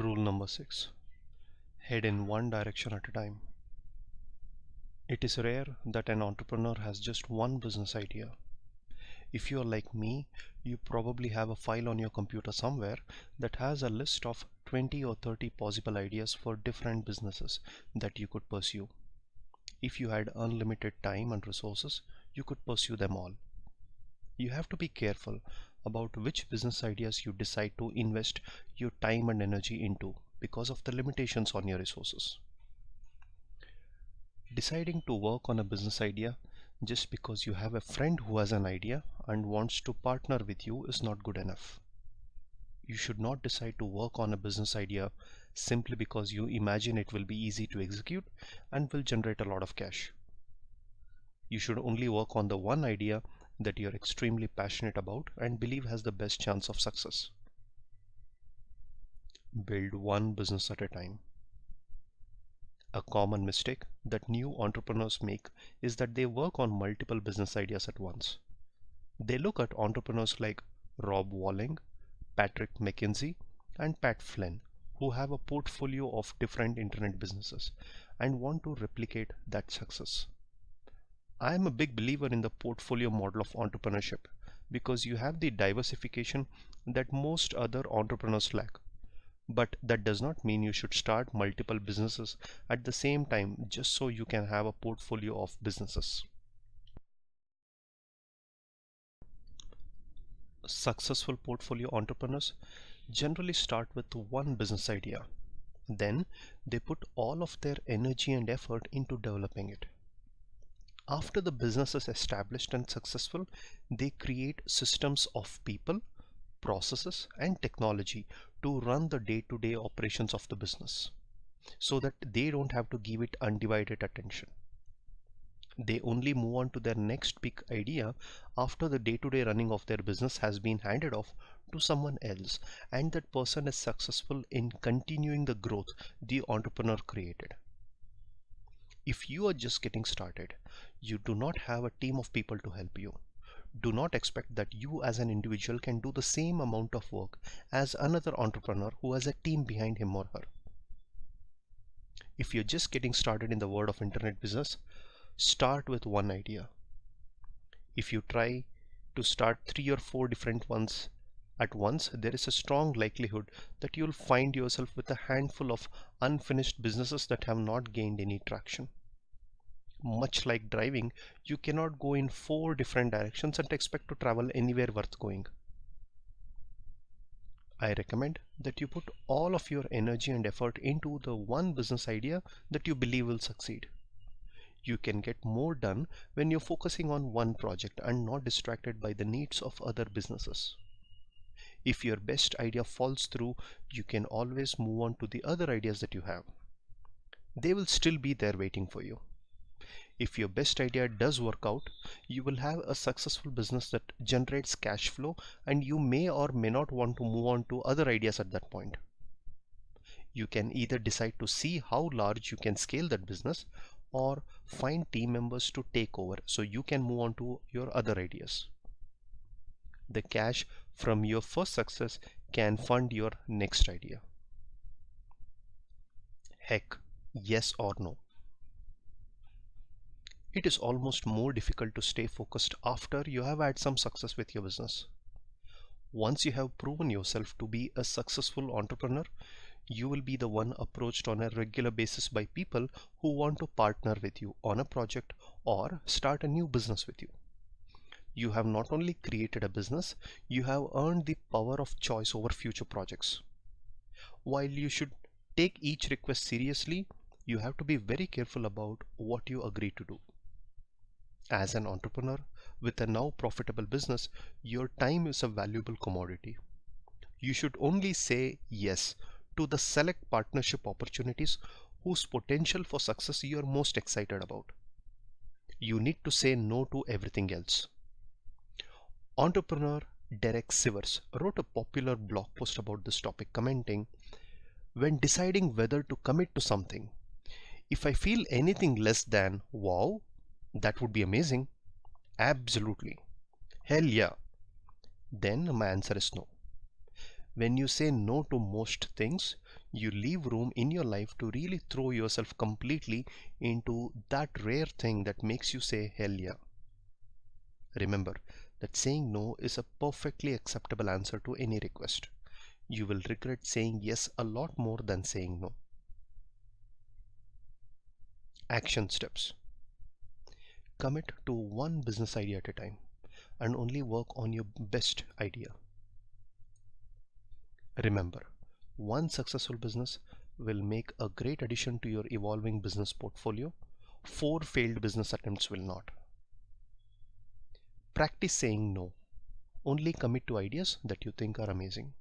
Rule number 6. Head in one direction at a time. It is rare that an entrepreneur has just one business idea. If you are like me, you probably have a file on your computer somewhere that has a list of 20 or 30 possible ideas for different businesses that you could pursue. If you had unlimited time and resources, you could pursue them all. You have to be careful about which business ideas you decide to invest your time and energy into because of the limitations on your resources. Deciding to work on a business idea just because you have a friend who has an idea and wants to partner with you is not good enough. You should not decide to work on a business idea simply because you imagine it will be easy to execute and will generate a lot of cash. You should only work on the one idea that you're extremely passionate about and believe has the best chance of success. Build one business at a time. A common mistake that new entrepreneurs make is that they work on multiple business ideas at once. They look at entrepreneurs like Rob Walling, Patrick McKinsey, and Pat Flynn, who have a portfolio of different internet businesses and want to replicate that success. I am a big believer in the portfolio model of entrepreneurship because you have the diversification that most other entrepreneurs lack. But that does not mean you should start multiple businesses at the same time just so you can have a portfolio of businesses. Successful portfolio entrepreneurs generally start with one business idea. Then they put all of their energy and effort into developing it. After the business is established and successful, they create systems of people, processes, and technology to run the day-to-day operations of the business so that they don't have to give it undivided attention. They only move on to their next big idea after the day-to-day running of their business has been handed off to someone else and that person is successful in continuing the growth the entrepreneur created. If you are just getting started, you do not have a team of people to help you. Do not expect that you as an individual can do the same amount of work as another entrepreneur who has a team behind him or her. If you're just getting started in the world of internet business, start with one idea. If you try to start 3 or 4 different ones at once, there is a strong likelihood that you'll find yourself with a handful of unfinished businesses that have not gained any traction. Much like driving, you cannot go in 4 different directions and expect to travel anywhere worth going. I recommend that you put all of your energy and effort into the one business idea that you believe will succeed. You can get more done when you're focusing on one project and not distracted by the needs of other businesses. If your best idea falls through, you can always move on to the other ideas that you have. They will still be there waiting for you. If your best idea does work out, you will have a successful business that generates cash flow and you may or may not want to move on to other ideas at that point. You can either decide to see how large you can scale that business or find team members to take over so you can move on to your other ideas. The cash from your first success can fund your next idea. Heck, yes or no? It is almost more difficult to stay focused after you have had some success with your business. Once you have proven yourself to be a successful entrepreneur, you will be the one approached on a regular basis by people who want to partner with you on a project or start a new business with you. You have not only created a business, you have earned the power of choice over future projects. While you should take each request seriously, you have to be very careful about what you agree to do. As an entrepreneur with a now profitable business, your time is a valuable commodity. You should only say yes to the select partnership opportunities whose potential for success you are most excited about. You need to say no to everything else. Entrepreneur Derek Sivers wrote a popular blog post about this topic, commenting, "When deciding whether to commit to something, if I feel anything less than, wow, that would be amazing, absolutely, hell yeah, then my answer is no. When you say no to most things, you leave room in your life to really throw yourself completely into that rare thing that makes you say hell yeah. Remember that saying no is a perfectly acceptable answer to any request. You will regret saying yes a lot more than saying no. Action steps. Commit to one business idea at a time and only work on your best idea. Remember, one successful business will make a great addition to your evolving business portfolio. Four failed business attempts will not. Practice saying no. Only commit to ideas that you think are amazing.